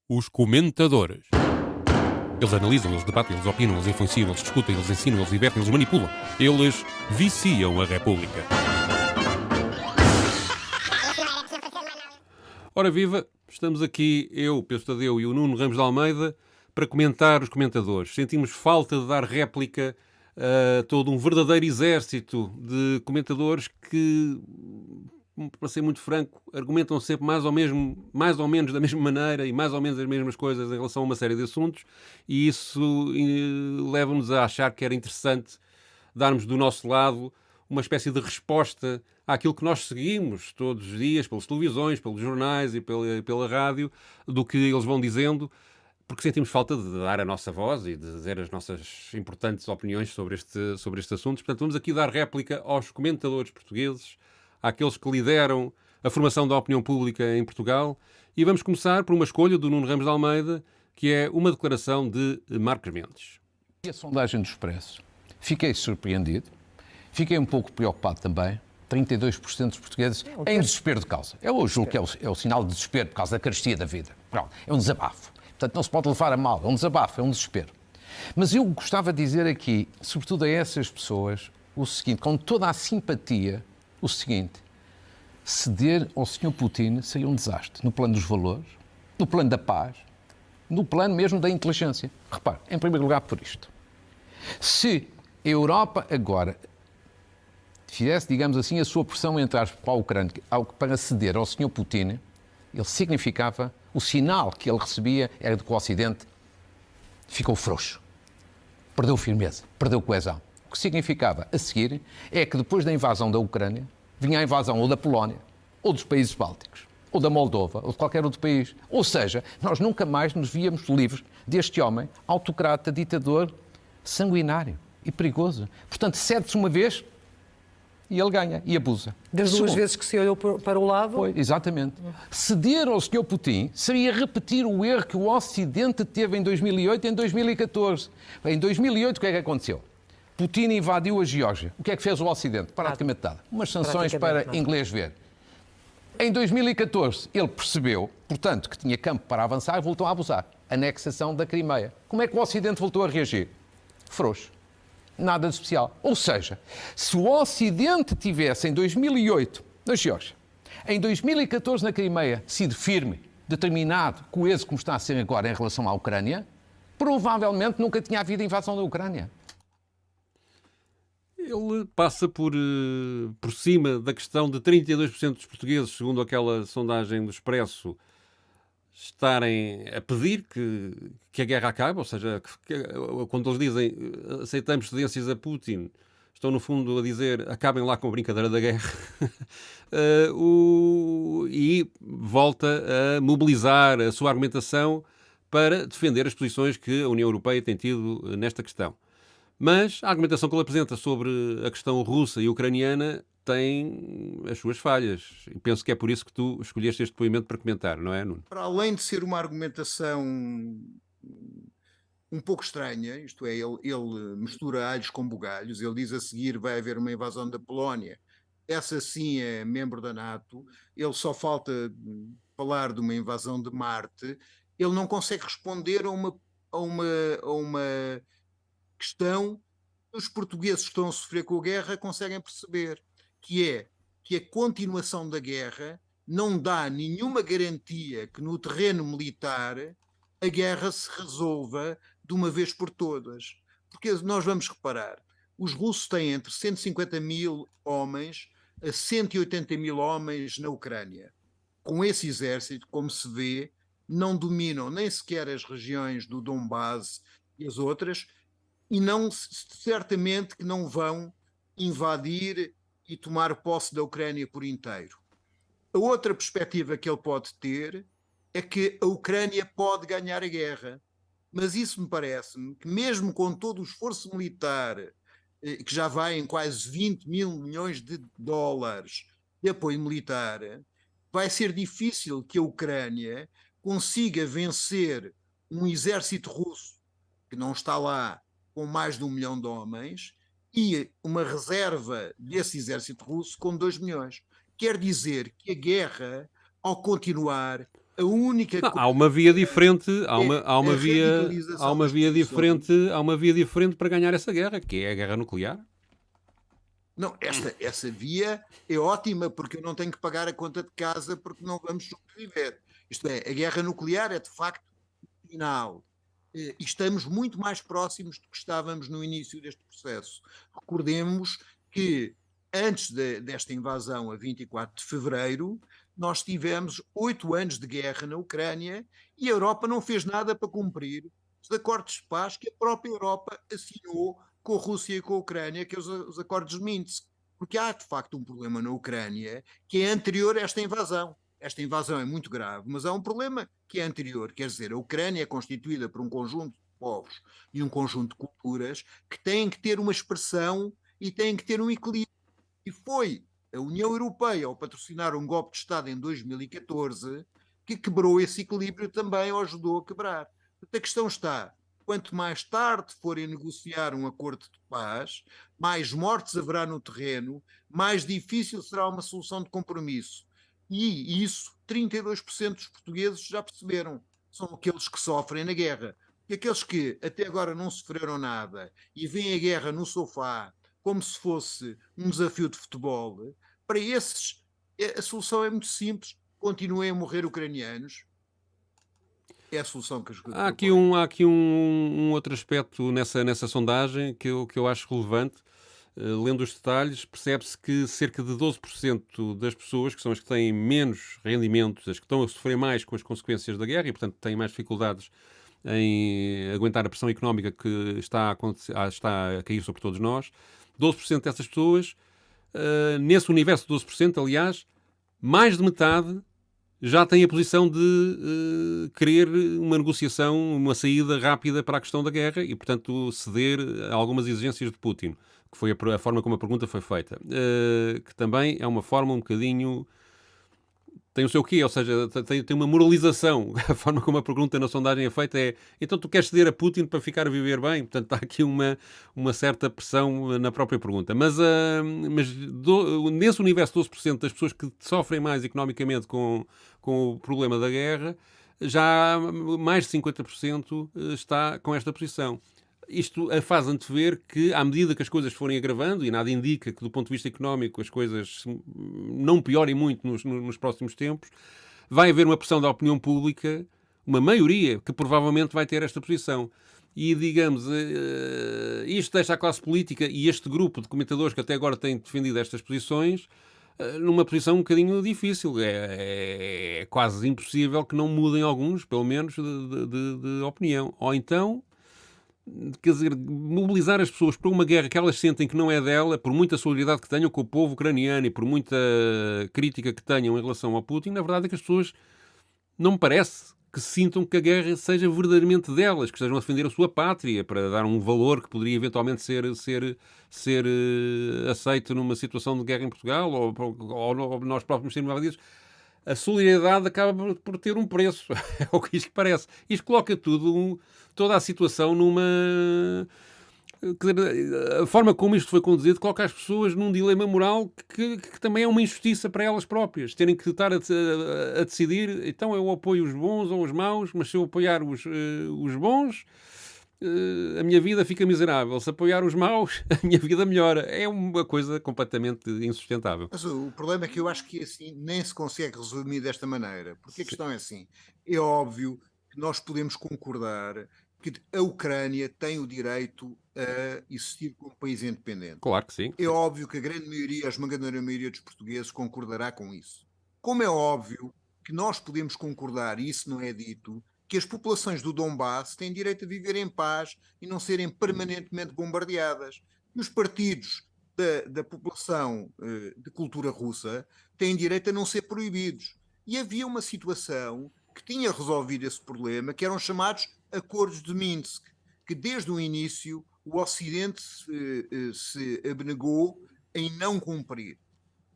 Os comentadores. Eles analisam, eles debatem, eles opinam, eles influenciam, eles discutem, eles ensinam, eles divertem, eles manipulam. Eles viciam a República. Ora viva, estamos aqui, eu, Pedro Tadeu e o Nuno Ramos de Almeida, para comentar os comentadores. Sentimos falta de dar réplica a todo um verdadeiro exército de comentadores que, para ser muito franco, argumentam sempre mais ou menos da mesma maneira e mais ou menos as mesmas coisas em relação a uma série de assuntos, e isso leva-nos a achar que era interessante darmos do nosso lado uma espécie de resposta àquilo que nós seguimos todos os dias, pelas televisões, pelos jornais e pela rádio, do que eles vão dizendo, porque sentimos falta de dar a nossa voz e de dizer as nossas importantes opiniões sobre estes assuntos. Portanto, vamos aqui dar réplica aos comentadores portugueses, àqueles que lideram a formação da opinião pública em Portugal, e vamos começar por uma escolha do Nuno Ramos de Almeida, que é uma declaração de Marcos Mendes. E a sondagem do Expresso? Fiquei surpreendido, fiquei um pouco preocupado também. 32% dos portugueses em desespero de causa. Eu julgo que é o sinal de desespero por causa da carestia da vida. Pronto, é um desabafo. Portanto, não se pode levar a mal. É um desabafo, é um desespero. Mas eu gostava de dizer aqui, sobretudo a essas pessoas, o seguinte, com toda a simpatia, o seguinte: ceder ao Sr. Putin seria um desastre no plano dos valores, no plano da paz, no plano mesmo da inteligência. Repare, em primeiro lugar por isto. Se a Europa agora fizesse, digamos assim, a sua pressão entre aspas para a Ucrânia para ceder ao Sr. Putin, ele significava, o sinal que ele recebia era de que o Ocidente ficou frouxo, perdeu firmeza, perdeu coesão. O que significava, a seguir, é que depois da invasão da Ucrânia, vinha a invasão ou da Polónia, ou dos países bálticos, ou da Moldova, ou de qualquer outro país. Ou seja, nós nunca mais nos víamos livres deste homem, autocrata, ditador, sanguinário e perigoso. Portanto, cede-se uma vez e ele ganha e abusa. Das duas vezes que se olhou para o lado... Foi, exatamente. Ceder ao Sr. Putin seria repetir o erro que o Ocidente teve em 2008 e em 2014. Em 2008, o que é que aconteceu? Putin invadiu a Geórgia. O que é que fez o Ocidente? Praticamente nada. Umas sanções para inglês ver. Em 2014, ele percebeu, portanto, que tinha campo para avançar e voltou a abusar. Anexação da Crimeia. Como é que o Ocidente voltou a reagir? Frouxo. Nada de especial. Ou seja, se o Ocidente tivesse em 2008 na Geórgia, em 2014 na Crimeia, sido firme, determinado, coeso como está a ser agora em relação à Ucrânia, provavelmente nunca tinha havido invasão da Ucrânia. Ele passa por cima da questão de 32% dos portugueses, segundo aquela sondagem do Expresso, estarem a pedir que a guerra acabe, ou seja, quando eles dizem aceitamos cedências a Putin, estão no fundo a dizer acabem lá com a brincadeira da guerra. E volta a mobilizar a sua argumentação para defender as posições que a União Europeia tem tido nesta questão. Mas a argumentação que ele apresenta sobre a questão russa e ucraniana tem as suas falhas. E penso que é por isso que tu escolheste este depoimento para comentar, não é, Nuno? Para além de ser uma argumentação um pouco estranha, isto é, ele mistura alhos com bugalhos, ele diz a seguir vai haver uma invasão da Polónia, essa sim é membro da NATO, ele só falta falar de uma invasão de Marte, ele não consegue responder a uma questão que os portugueses que estão a sofrer com a guerra conseguem perceber, que é que a continuação da guerra não dá nenhuma garantia que no terreno militar a guerra se resolva de uma vez por todas. Porque nós vamos reparar, os russos têm entre 150 mil homens a 180 mil homens na Ucrânia. Com esse exército, como se vê, não dominam nem sequer as regiões do Donbass e as outras, e não, certamente que não vão invadir e tomar posse da Ucrânia por inteiro. A outra perspectiva que ele pode ter é que a Ucrânia pode ganhar a guerra, mas isso me parece-me que mesmo com todo o esforço militar, que já vai em quase 20 mil milhões de dólares de apoio militar, vai ser difícil que a Ucrânia consiga vencer um exército russo que não está lá com mais de 1 milhão de homens, e uma reserva desse exército russo com 2 milhões. Quer dizer que a guerra, ao continuar, A única Não, coisa há uma via diferente, há é uma a via, radicalização das posições. há uma via diferente para ganhar essa guerra, que é a guerra nuclear. Não, essa via é ótima porque eu não tenho que pagar a conta de casa porque não vamos sobreviver. Isto é, a guerra nuclear é de facto final. E estamos muito mais próximos do que estávamos no início deste processo. Recordemos que antes desta invasão, a 24 de fevereiro, nós tivemos 8 anos de guerra na Ucrânia e a Europa não fez nada para cumprir os acordos de paz que a própria Europa assinou com a Rússia e com a Ucrânia, que é os acordos de Minsk. Porque há, de facto, um problema na Ucrânia que é anterior a esta invasão. Esta invasão é muito grave, mas há um problema que é anterior. Quer dizer, a Ucrânia é constituída por um conjunto de povos e um conjunto de culturas que têm que ter uma expressão e têm que ter um equilíbrio. E foi a União Europeia, ao patrocinar um golpe de Estado em 2014, que quebrou esse equilíbrio também, ou ajudou a quebrar. Portanto, a questão está, quanto mais tarde forem negociar um acordo de paz, mais mortes haverá no terreno, mais difícil será uma solução de compromisso. E isso 32% dos portugueses já perceberam. São aqueles que sofrem na guerra. E aqueles que até agora não sofreram nada e veem a guerra no sofá como se fosse um desafio de futebol, para esses a solução é muito simples. Continuem a morrer ucranianos. É a solução que propõem. Há aqui um outro aspecto nessa sondagem que eu acho relevante. Lendo os detalhes, percebe-se que cerca de 12% das pessoas, que são as que têm menos rendimentos, as que estão a sofrer mais com as consequências da guerra e, portanto, têm mais dificuldades em aguentar a pressão económica que está a cair sobre todos nós, 12% dessas pessoas, nesse universo de 12%, aliás, mais de metade já tem a posição de querer uma negociação, uma saída rápida para a questão da guerra e, portanto, ceder a algumas exigências de Putin, que foi a forma como a pergunta foi feita. Que também é uma forma um bocadinho... Tem o seu quê, ou seja, tem uma moralização. A forma como a pergunta na sondagem é feita é então tu queres ceder a Putin para ficar a viver bem? Portanto, está aqui uma certa pressão na própria pergunta. Mas nesse universo de 12% das pessoas que sofrem mais economicamente com o problema da guerra, já mais de 50% está com esta posição. Isto faz antever que, à medida que as coisas forem agravando, e nada indica que, do ponto de vista económico, as coisas não piorem muito nos próximos tempos, vai haver uma pressão da opinião pública, uma maioria, que provavelmente vai ter esta posição. E, digamos, isto deixa a classe política e este grupo de comentadores que até agora têm defendido estas posições numa posição um bocadinho difícil. É quase impossível que não mudem alguns, pelo menos, de opinião. Ou então... Quer dizer, mobilizar as pessoas para uma guerra que elas sentem que não é dela, por muita solidariedade que tenham com o povo ucraniano e por muita crítica que tenham em relação ao Putin, na verdade é que as pessoas não me parece que sintam que a guerra seja verdadeiramente delas, que estejam a defender a sua pátria para dar um valor que poderia eventualmente ser aceito numa situação de guerra em Portugal ou nós próprios sermos invadidos. A solidariedade acaba por ter um preço. É o que isto parece. Isto coloca toda a situação numa... A forma como isto foi conduzido coloca as pessoas num dilema moral que também é uma injustiça para elas próprias. Terem que estar a decidir, então eu apoio os bons ou os maus, mas se eu apoiar os bons... a minha vida fica miserável. Se apoiar os maus, a minha vida melhora. É uma coisa completamente insustentável. Mas o problema é que eu acho que assim nem se consegue resumir desta maneira, porque a questão é assim, é óbvio que nós podemos concordar que a Ucrânia tem o direito a existir como país independente. Claro que sim. É óbvio que a grande maioria, a esmagadora maioria dos portugueses concordará com isso. Como é óbvio que nós podemos concordar, e isso não é dito, que as populações do Donbass têm direito a viver em paz e não serem permanentemente bombardeadas. E os partidos da população de cultura russa têm direito a não ser proibidos. E havia uma situação que tinha resolvido esse problema, que eram chamados Acordos de Minsk, que desde o início o Ocidente se abnegou em não cumprir.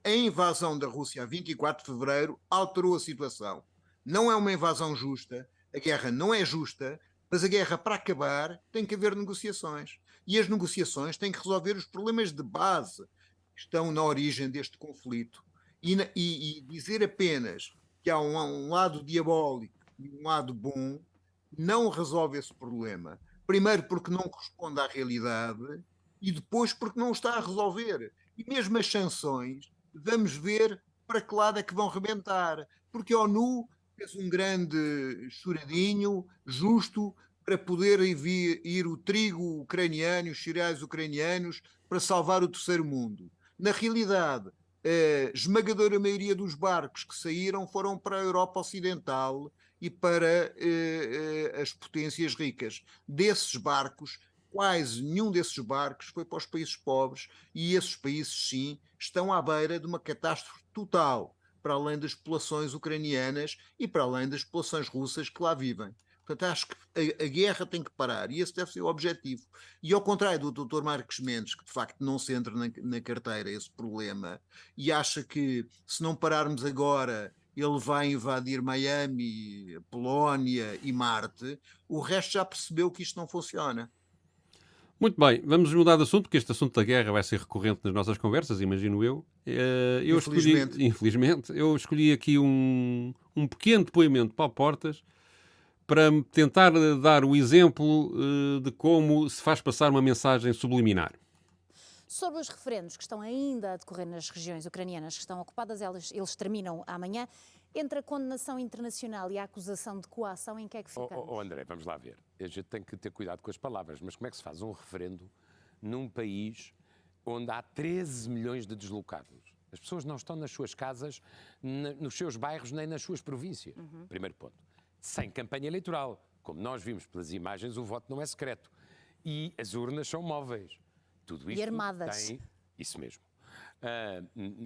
A invasão da Rússia a 24 de fevereiro alterou a situação. Não é uma invasão justa, a guerra não é justa, mas a guerra, para acabar, tem que haver negociações. E as negociações têm que resolver os problemas de base que estão na origem deste conflito. E dizer apenas que há um lado diabólico e um lado bom, não resolve esse problema. Primeiro porque não corresponde à realidade e depois porque não o está a resolver. E mesmo as sanções, vamos ver para que lado é que vão rebentar. Porque a ONU fez um grande choradinho, justo, para poder ir o trigo ucraniano e os cereais ucranianos para salvar o terceiro mundo. Na realidade, a esmagadora maioria dos barcos que saíram foram para a Europa Ocidental e para as potências ricas. Desses barcos, quase nenhum desses barcos foi para os países pobres e esses países, sim, estão à beira de uma catástrofe total, para além das populações ucranianas e para além das populações russas que lá vivem. Portanto, acho que a guerra tem que parar e esse deve ser o objetivo. E ao contrário do Dr. Marcos Mendes, que de facto não se entra na carteira esse problema e acha que se não pararmos agora ele vai invadir Miami, Polónia e Marte, o resto já percebeu que isto não funciona. Muito bem, vamos mudar de assunto, porque este assunto da guerra vai ser recorrente nas nossas conversas, imagino eu. Eu escolhi, Infelizmente. infelizmente, eu escolhi aqui um pequeno depoimento de Paulo Portas para tentar dar o exemplo de como se faz passar uma mensagem subliminar. Sobre os referendos que estão ainda a decorrer nas regiões ucranianas que estão ocupadas, eles terminam amanhã. Entre a condenação internacional e a acusação de coação, em que é que ficamos? André, vamos lá ver. A gente tem que ter cuidado com as palavras, mas como é que se faz um referendo num país onde há 13 milhões de deslocados? As pessoas não estão nas suas casas, nos seus bairros, nem nas suas províncias. Primeiro ponto. Sem campanha eleitoral. Como nós vimos pelas imagens, o voto não é secreto. E as urnas são móveis. Tudo isto E armadas. tem... Isso mesmo.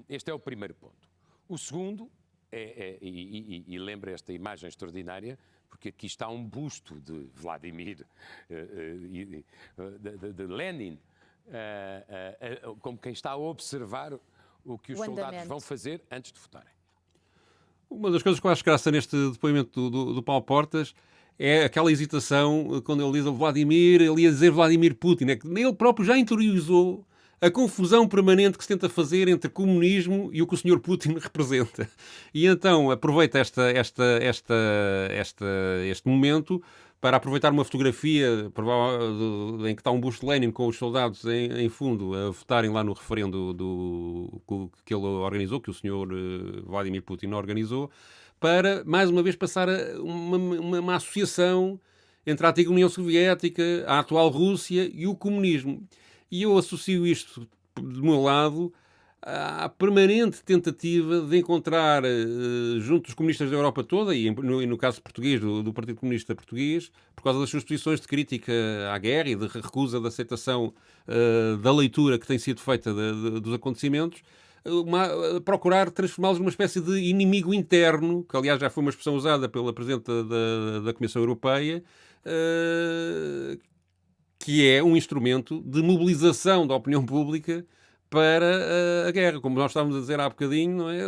Este é o primeiro ponto. O segundo... E lembra esta imagem extraordinária, porque aqui está um busto de Vladimir, de Lenin, como quem está a observar o que os soldados vão fazer antes de votarem. Uma das coisas que eu acho graça neste depoimento do Paulo Portas é aquela hesitação quando ele diz Vladimir, ele ia dizer Vladimir Putin, é que ele próprio já interiorizou a confusão permanente que se tenta fazer entre comunismo e o que o Sr. Putin representa. E então aproveita este momento para aproveitar uma fotografia em que está um busto de Lenin com os soldados em fundo a votarem lá no referendo que ele organizou, que o Sr. Vladimir Putin organizou, para, mais uma vez, passar uma associação entre a antiga União Soviética, a atual Rússia e o comunismo. E eu associo isto, do meu lado, à permanente tentativa de encontrar, junto dos comunistas da Europa toda, e no caso português, do Partido Comunista Português, por causa das suas posições de crítica à guerra e de recusa da aceitação da leitura que tem sido feita dos acontecimentos, procurar transformá-los numa espécie de inimigo interno, que aliás já foi uma expressão usada pela Presidente da Comissão Europeia, que é um instrumento de mobilização da opinião pública para a guerra. Como nós estávamos a dizer há bocadinho, não é?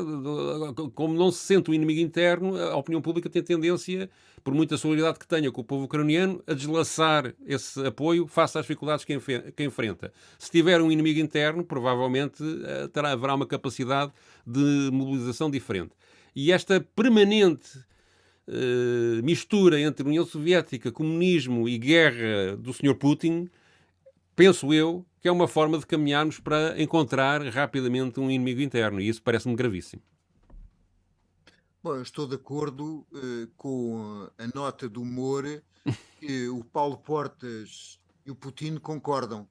Como não se sente um inimigo interno, a opinião pública tem tendência, por muita solidariedade que tenha com o povo ucraniano, a deslaçar esse apoio face às dificuldades que enfrenta. Se tiver um inimigo interno, provavelmente haverá uma capacidade de mobilização diferente. E esta permanente mistura entre União Soviética, comunismo e guerra do Sr. Putin, penso eu que é uma forma de caminharmos para encontrar rapidamente um inimigo interno, e isso parece-me gravíssimo. Bom, eu estou de acordo com a nota de humor que o Paulo Portas e o Putin concordam,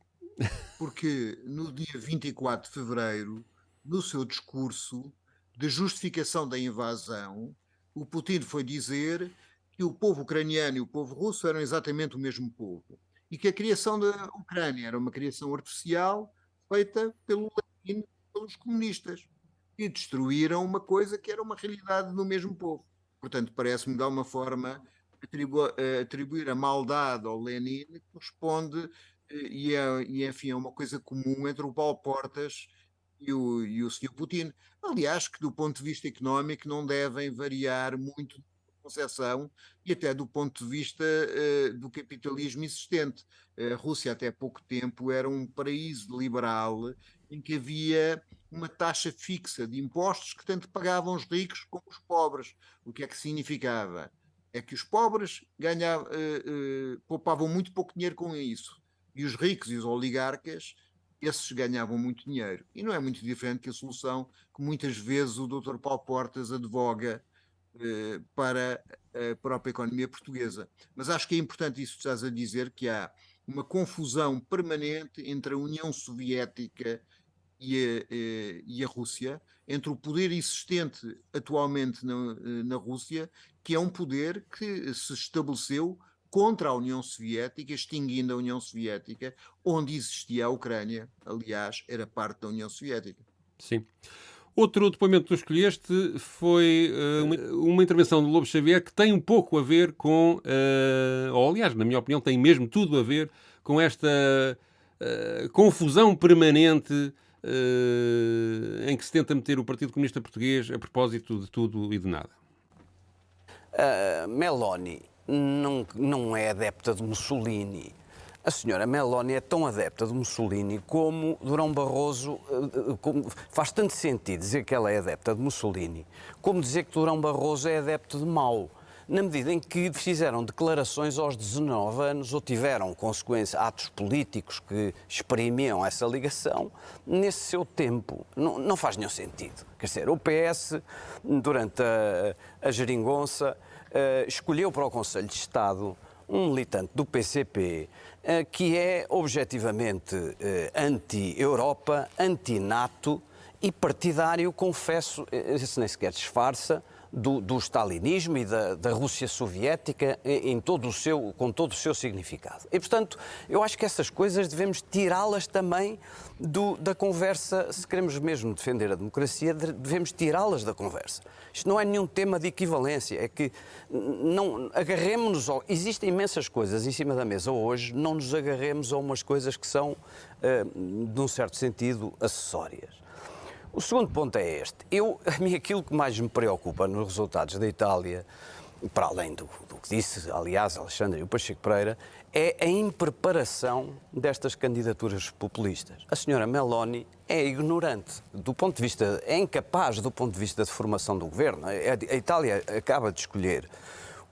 porque no dia 24 de fevereiro, no seu discurso de justificação da invasão, o Putin foi dizer que o povo ucraniano e o povo russo eram exatamente o mesmo povo e que a criação da Ucrânia era uma criação artificial feita pelo Lenin, pelos comunistas, que destruíram uma coisa que era uma realidade no mesmo povo. Portanto, parece-me de alguma forma atribuir a maldade ao Lenin corresponde enfim, é uma coisa comum entre o Paulo Portas e o Sr. Putin. Aliás, que do ponto de vista económico não devem variar muito a concepção e até do ponto de vista do capitalismo existente. A Rússia até pouco tempo era um paraíso liberal em que havia uma taxa fixa de impostos que tanto pagavam os ricos como os pobres. O que é que significava? É que os pobres poupavam muito pouco dinheiro com isso. E os ricos e os oligarcas, esses ganhavam muito dinheiro. E não é muito diferente que a solução que muitas vezes o Dr. Paulo Portas advoga para a própria economia portuguesa. Mas acho que é importante isso que estás a dizer, que há uma confusão permanente entre a União Soviética e a Rússia, entre o poder existente atualmente na Rússia, que é um poder que se estabeleceu contra a União Soviética, extinguindo a União Soviética, onde existia a Ucrânia, aliás, era parte da União Soviética. Sim. Outro depoimento que tu escolheste foi uma intervenção do Lobo Xavier que tem um pouco a ver com, ou aliás, na minha opinião, tem mesmo tudo a ver com esta confusão permanente em que se tenta meter o Partido Comunista Português a propósito de tudo e de nada. Meloni não é adepta de Mussolini. A senhora Meloni é tão adepta de Mussolini como Durão Barroso. Faz tanto sentido dizer que ela é adepta de Mussolini como dizer que Durão Barroso é adepto de Mao, na medida em que fizeram declarações aos 19 anos ou tiveram consequências, atos políticos que exprimiam essa ligação nesse seu tempo. Não faz nenhum sentido. Quer dizer, o PS, durante a geringonça, escolheu para o Conselho de Estado um militante do PCP que é objetivamente anti-Europa, anti-NATO e partidário, confesso, isso nem sequer disfarça, do stalinismo e da Rússia soviética com todo o seu significado. E, portanto, eu acho que essas coisas devemos tirá-las também da conversa. Se queremos mesmo defender a democracia, devemos tirá-las da conversa. Isto não é nenhum tema de equivalência, é que não agarremos-nos existem imensas coisas em cima da mesa hoje, não nos agarremos a umas coisas que são, de um certo sentido, acessórias. O segundo ponto é este. A mim aquilo que mais me preocupa nos resultados da Itália, para além do que disse, aliás, Alexandre e o Pacheco Pereira, é a impreparação destas candidaturas populistas. A senhora Meloni é ignorante, é incapaz do ponto de vista de formação do governo. A Itália acaba de escolher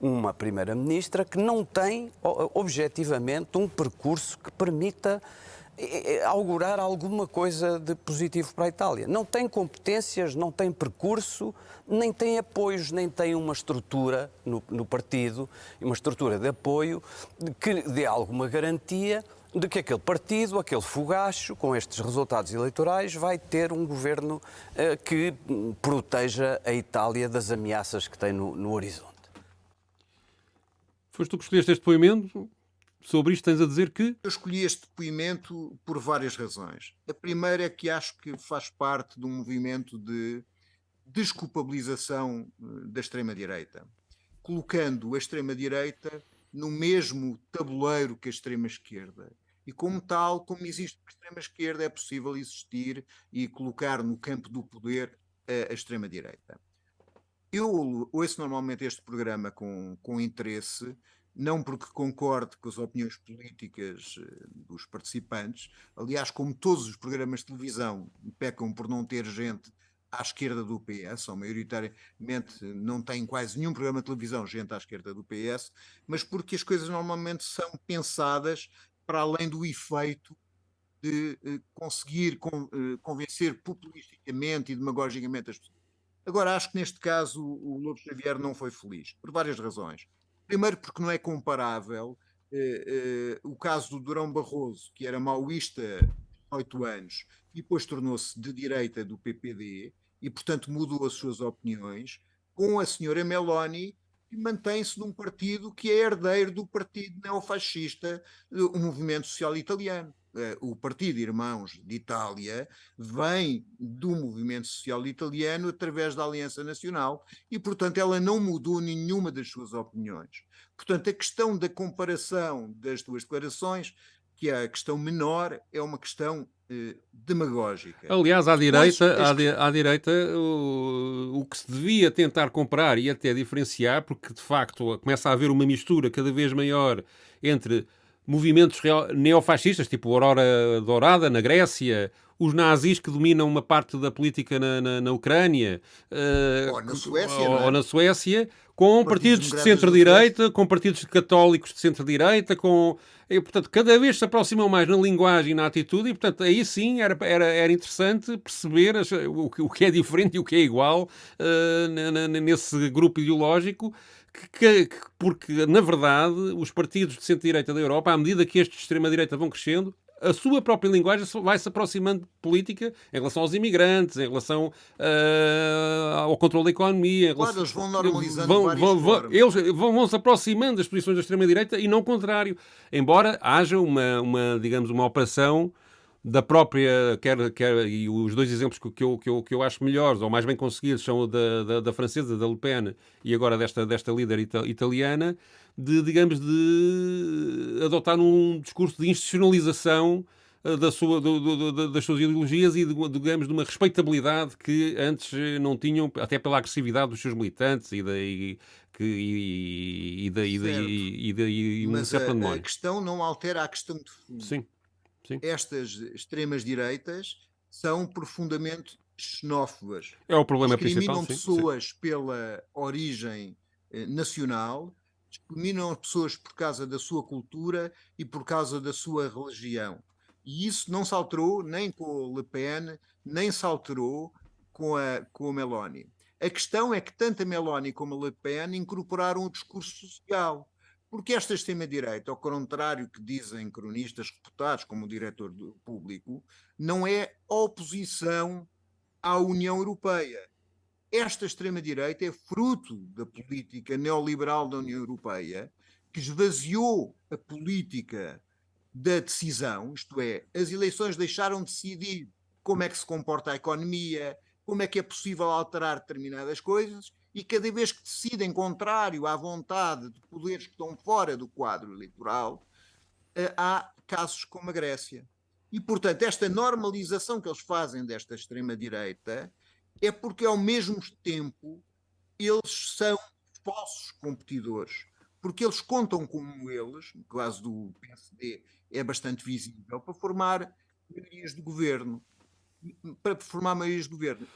uma primeira-ministra que não tem, objetivamente, um percurso que permita augurar alguma coisa de positivo para a Itália. Não tem competências, não tem percurso, nem tem apoios, nem tem uma estrutura no partido, uma estrutura de apoio que dê alguma garantia de que aquele partido, aquele fogacho, com estes resultados eleitorais, vai ter um governo que proteja a Itália das ameaças que tem no horizonte. Foste tu que escolheste este depoimento? Sobre isto tens a dizer que... Eu escolhi este depoimento por várias razões. A primeira é que acho que faz parte de um movimento de desculpabilização da extrema-direita, colocando a extrema-direita no mesmo tabuleiro que a extrema-esquerda. E como tal, como existe a extrema-esquerda, é possível existir e colocar no campo do poder a extrema-direita. Eu ouço normalmente este programa com interesse, não porque concorde com as opiniões políticas dos participantes, aliás, como todos os programas de televisão pecam por não ter gente à esquerda do PS, ou maioritariamente não tem quase nenhum programa de televisão gente à esquerda do PS, mas porque as coisas normalmente são pensadas para além do efeito de conseguir convencer populisticamente e demagogicamente as pessoas. Agora, acho que neste caso o Lobo Xavier não foi feliz, por várias razões. Primeiro porque não é comparável o caso do Durão Barroso, que era maoísta há 8 anos e depois tornou-se de direita do PPD e, portanto, mudou as suas opiniões, com a senhora Meloni, que mantém-se num partido que é herdeiro do partido neofascista, o Movimento Social Italiano. O Partido Irmãos de Itália vem do movimento social italiano através da Aliança Nacional e, portanto, ela não mudou nenhuma das suas opiniões. Portanto, a questão da comparação das duas declarações, que é a questão menor, é uma questão demagógica. Aliás, à direita o que se devia tentar comparar e até diferenciar, porque de facto começa a haver uma mistura cada vez maior entre movimentos neofascistas, tipo a Aurora Dourada na Grécia, os nazis que dominam uma parte da política na Ucrânia, Ou na Suécia, não é? ou na Suécia, com partidos de democratas centro-direita, com partidos católicos de centro-direita, e, portanto, cada vez se aproximam mais na linguagem e na atitude, e, portanto, aí sim era interessante perceber o que é diferente e o que é igual nesse grupo ideológico, porque, na verdade, os partidos de centro-direita da Europa, à medida que estes de extrema-direita vão crescendo, a sua própria linguagem vai se aproximando de política em relação aos imigrantes, em relação ao controle da economia. Claro, eles vão normalizando várias formas. Eles vão se aproximando das posições da extrema-direita e não o contrário. Embora haja digamos, uma operação da própria, e os dois exemplos que eu acho melhores, ou mais bem conseguidos, são da francesa, da Le Pen, e agora desta líder italiana, digamos, de adotar um discurso de institucionalização das suas ideologias e, digamos, de uma respeitabilidade que antes não tinham, até pela agressividade dos seus militantes e um Mas certo a pandemónio. questão não altera a questão de fundo. Sim, sim. Estas extremas-direitas são profundamente xenófobas. É o problema principal. Discriminam pessoas pela origem nacional, discriminam pessoas por causa da sua cultura e por causa da sua religião. E isso não se alterou nem com a Le Pen, nem se alterou com a Meloni. A questão é que tanto a Meloni como a Le Pen incorporaram o discurso social. Porque esta extrema-direita, ao contrário que dizem cronistas reputados, como o diretor do Público, não é oposição à União Europeia. Esta extrema-direita é fruto da política neoliberal da União Europeia, que esvaziou a política da decisão, isto é, as eleições deixaram de decidir como é que se comporta a economia, como é que é possível alterar determinadas coisas, e cada vez que decidem contrário à vontade de poderes que estão fora do quadro eleitoral, há casos como a Grécia. E, portanto, esta normalização que eles fazem desta extrema-direita é porque, ao mesmo tempo, eles são falsos competidores. Porque eles contam como eles, no caso do PSD é bastante visível, para formar maiorias de governo.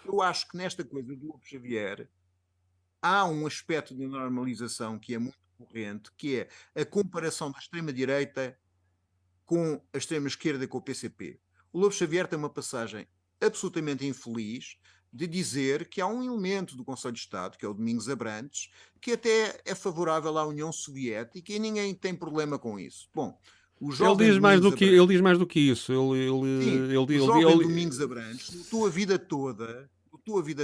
Eu acho que nesta coisa do Hugo Xavier há um aspecto de normalização que é muito corrente, que é a comparação da extrema-direita com a extrema-esquerda e com o PCP. O Lobo Xavier tem uma passagem absolutamente infeliz de dizer que há um elemento do Conselho de Estado, que é o Domingos Abrantes, que até é favorável à União Soviética e ninguém tem problema com isso. Bom, ele diz mais do que isso. O jovem Domingos Abrantes lutou a vida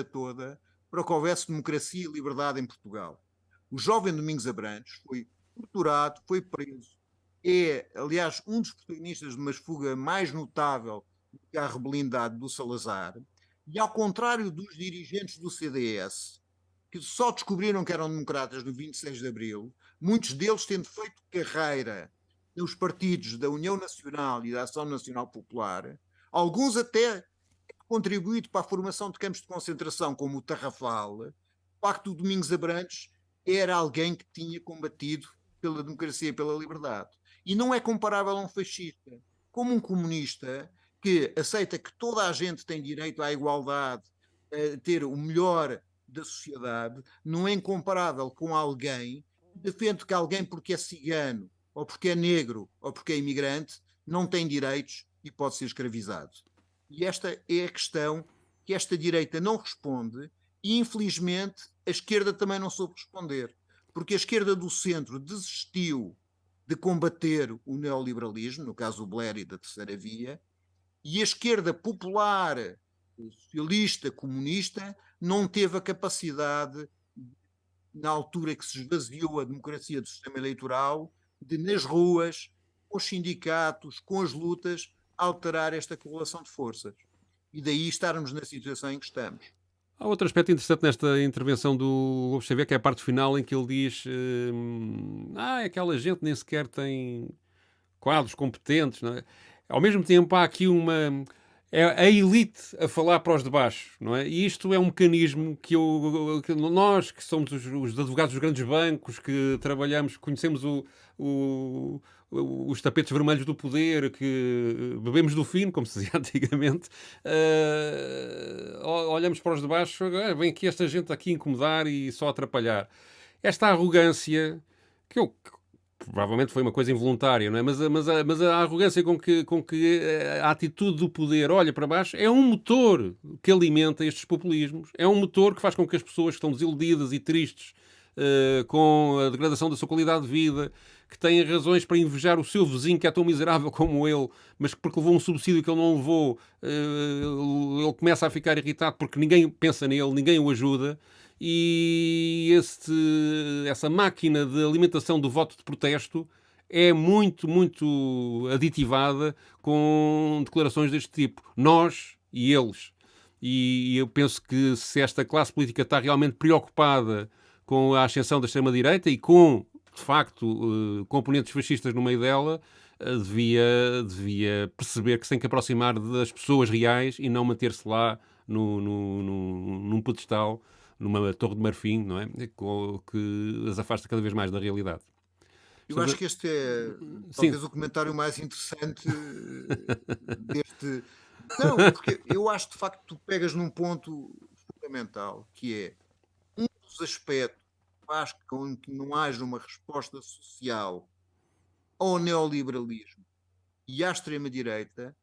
toda para que houvesse democracia e liberdade em Portugal. O jovem Domingos Abrantes foi torturado, foi preso. É, aliás, um dos protagonistas de uma fuga mais notável que a rebelindade do Salazar. E ao contrário dos dirigentes do CDS, que só descobriram que eram democratas no 26 de Abril, muitos deles tendo feito carreira nos partidos da União Nacional e da Ação Nacional Popular, alguns até contribuído para a formação de campos de concentração, como o Tarrafal. O facto do Domingos Abrantes era alguém que tinha combatido pela democracia e pela liberdade. E não é comparável a um fascista, como um comunista que aceita que toda a gente tem direito à igualdade, a ter o melhor da sociedade, não é incomparável com alguém que defende que alguém, porque é cigano, ou porque é negro, ou porque é imigrante, não tem direitos e pode ser escravizado. E esta é a questão que esta direita não responde e, infelizmente, a esquerda também não soube responder. Porque a esquerda do centro desistiu de combater o neoliberalismo, no caso do Blair e da Terceira Via, e a esquerda popular, socialista, comunista, não teve a capacidade, na altura que se esvaziou a democracia do sistema eleitoral, de nas ruas, com os sindicatos, com as lutas, alterar esta correlação de forças. E daí estarmos na situação em que estamos. Há outro aspecto interessante nesta intervenção do Lobo Xavier, que é a parte final em que ele diz aquela gente nem sequer tem quadros competentes. Não é? Ao mesmo tempo há aqui é a elite a falar para os de baixo, não é? E isto é um mecanismo que nós, que somos os advogados dos grandes bancos, que trabalhamos, conhecemos os tapetes vermelhos do poder, que bebemos do fino, como se dizia antigamente, olhamos para os de baixo, vem aqui esta gente aqui incomodar e só atrapalhar. Esta arrogância, que provavelmente foi uma coisa involuntária, não é? Mas a arrogância com que a atitude do poder olha para baixo é um motor que alimenta estes populismos. É um motor que faz com que as pessoas que estão desiludidas e tristes com a degradação da sua qualidade de vida, que têm razões para invejar o seu vizinho que é tão miserável como ele, mas que porque levou um subsídio que ele não levou, ele começa a ficar irritado porque ninguém pensa nele, ninguém o ajuda. E essa máquina de alimentação do voto de protesto é muito, muito aditivada com declarações deste tipo. Nós e eles. E eu penso que se esta classe política está realmente preocupada com a ascensão da extrema-direita e com, de facto, componentes fascistas no meio dela, devia perceber que se tem que aproximar das pessoas reais e não manter-se lá num pedestal, numa torre de marfim, não é? Que as afasta cada vez mais da realidade. Eu acho que este é talvez o comentário mais interessante deste. Não, porque eu acho de facto que tu pegas num ponto fundamental, que é um dos aspectos que faz com que não haja uma resposta social ao neoliberalismo e à extrema-direita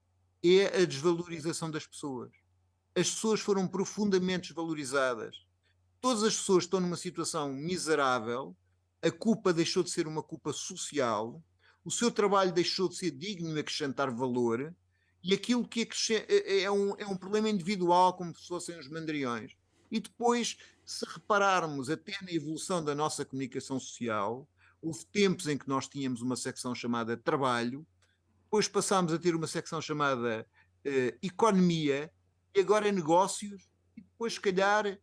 é a desvalorização das pessoas. As pessoas foram profundamente desvalorizadas. Todas as pessoas estão numa situação miserável, a culpa deixou de ser uma culpa social, o seu trabalho deixou de ser digno de acrescentar valor, e aquilo que é um problema individual, como se fossem os mandriões. E depois, se repararmos até na evolução da nossa comunicação social, houve tempos em que nós tínhamos uma secção chamada trabalho, depois passámos a ter uma secção chamada economia, e agora é negócios, e depois, se calhar,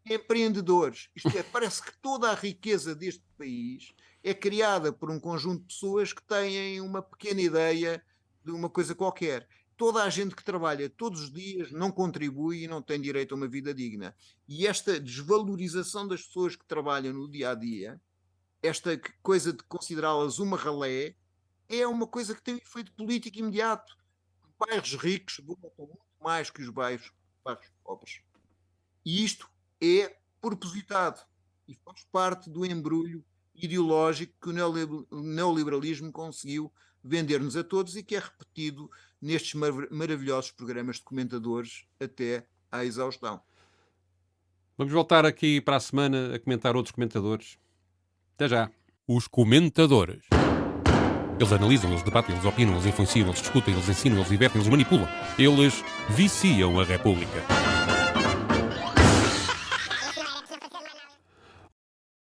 empreendedores. Isto é, parece que toda a riqueza deste país é criada por um conjunto de pessoas que têm uma pequena ideia de uma coisa qualquer. Toda a gente que trabalha todos os dias não contribui e não tem direito a uma vida digna. E esta desvalorização das pessoas que trabalham no dia-a-dia, esta coisa de considerá-las uma ralé, é uma coisa que tem um efeito político imediato. Os bairros ricos votam muito mais que os bairros pobres. E isto é propositado e faz parte do embrulho ideológico que o neoliberalismo conseguiu vender-nos a todos e que é repetido nestes maravilhosos programas de comentadores até à exaustão. Vamos voltar aqui para a semana a comentar outros comentadores. Até já. Os comentadores. Eles analisam, eles debatem, eles opinam, eles influenciam, eles discutem, eles ensinam, eles divertem, eles manipulam. Eles viciam a República.